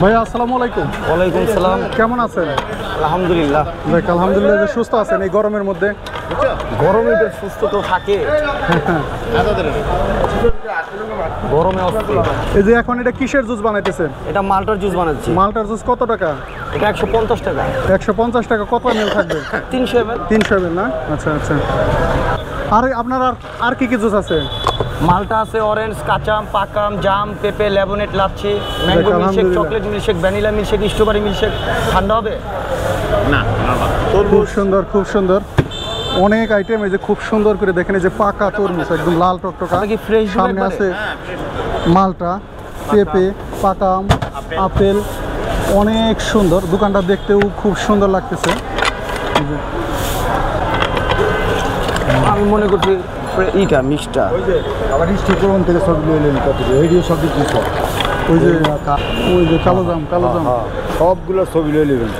ভাইয়া আসসালামু আলাইকুম। ওয়ালাইকুম সালাম। কেমন আছেন? আলহামদুলিল্লাহ। দেখ আলহামদুলিল্লাহ যে সুস্থ আছেন এই গরমের মধ্যে। গরমে তো সুস্থ তো থাকে, গরমে অস্থির। এই যে এখন এটা কিসের জুস বানাইতেছেন? এটা মালটার জুস বানাচ্ছি। মালটার জুস কত টাকা? এটা 150 টাকা। 150 টাকা। কত এমএল থাকবে? 300 ml। 300 এমএল না? আচ্ছা আচ্ছা। আর আপনার আর কি কি জুস আছে? মালটা আছে, অরেঞ্জ, কাঁচাম, পাকাম, জাম, পেঁপে, lemonade, lassi, mango milkshake, chocolate milkshake, vanilla milkshake, strawberry milkshake. ঠান্ডা হবে না? খুব সুন্দর, খুব সুন্দর। অনেক আইটেম। এই যে খুব সুন্দর করে দেখেন, এই যে পাকা তরমুজ একদম লাল টকটকা। সামনে আছে মালটা, পেঁপে, পাকা আম, আপেল। অনেক সুন্দর। দোকানটা দেখতেও খুব সুন্দর লাগতেছে। আমি মনে করছি এইটা মিষ্টা। আবার স্টিকরন থেকে সব নিয়ে এলেন কত রেডিও সব কিছু। ওই যে কালো জাম, কালো জাম সবগুলো ছবি নিয়ে নেবেন।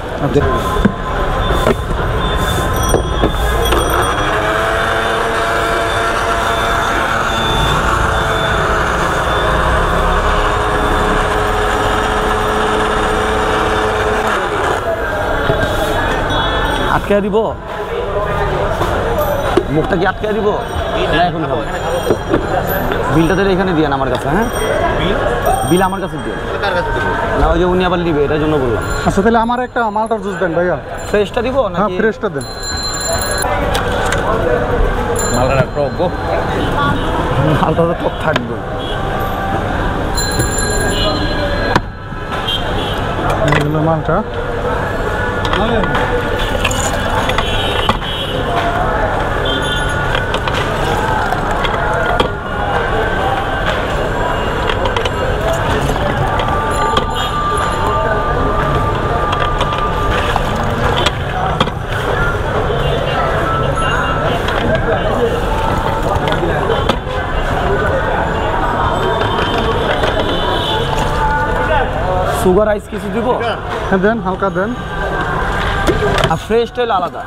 আটকে দিব মুখটা, কি আটকে দিব? এখন বিলটা তাহলে এখানে দিয়ে আমার কাছে। হ্যাঁ, বিল আমার কাছে দিয়ে না, ওই যে উনি আবার নিবে, এটার জন্য বললাম। আচ্ছা তাহলে আমার একটা মালটার জুস দেন ভাইয়া। ফ্রেশটা দিব না? হ্যাঁ ফ্রেশটা দেন। মালটা টক গো, মালটা তো টক থাকবে। মালটা সুগার আইস কিছু দিব? হ্যাঁ দেন, হালকা দেন। আর ফ্রেশটা হলে আলাদা।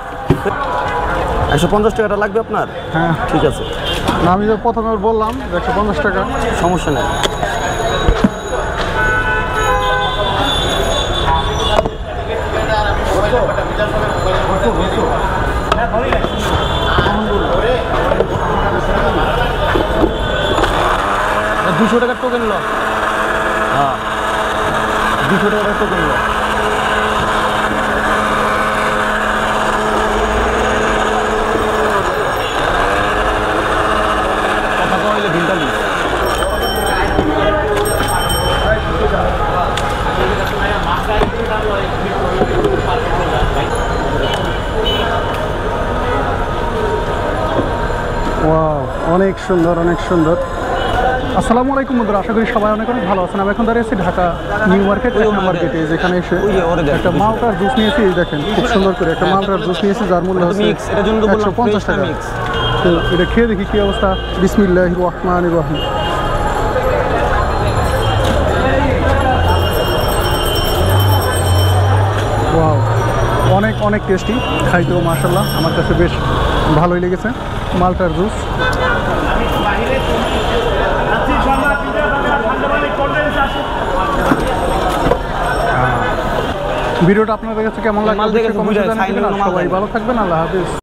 150 টাকাটা লাগবে আপনার? হ্যাঁ ঠিক আছে। না আমি যে প্রথমে বললাম 150 টাকা। সমস্যা নেই। $200 টাকার টোকেন লো। হ্যাঁ, $200 টাকার টোকেন লো। কথা কইলে বিলটা নিস। ওয়াও, অনেক সুন্দর, অনেক সুন্দর। আসসালামু আলাইকুম বন্ধুরা, আশা করি সবাই অনেক অনেক ভালো আছেন। আমি এখন দাঁড়িয়ে আছি ঢাকা নিউ মার্কেট মার্কেটে। যেখানে এসে একটা মালটার জুস নিয়েছি। দেখেন খুব সুন্দর করে একটা মালটার জুস নিয়েছি, যার মূল্য হচ্ছে 150 টাকা। তো এটা খেয়ে দেখি কি অবস্থা। বিসমিল্লাহির রহমানির রহিম। ওয়াও, অনেক অনেক টেস্টি। খাইতেও মাশাআল্লাহ আমার কাছে বেশ ভালোই লেগেছে মালটার জুস। ভিডিওটা আপনাদের কাছে কেমন লাগলো? সবাই ভালো থাকবেন। আল্লাহ হাফেজ।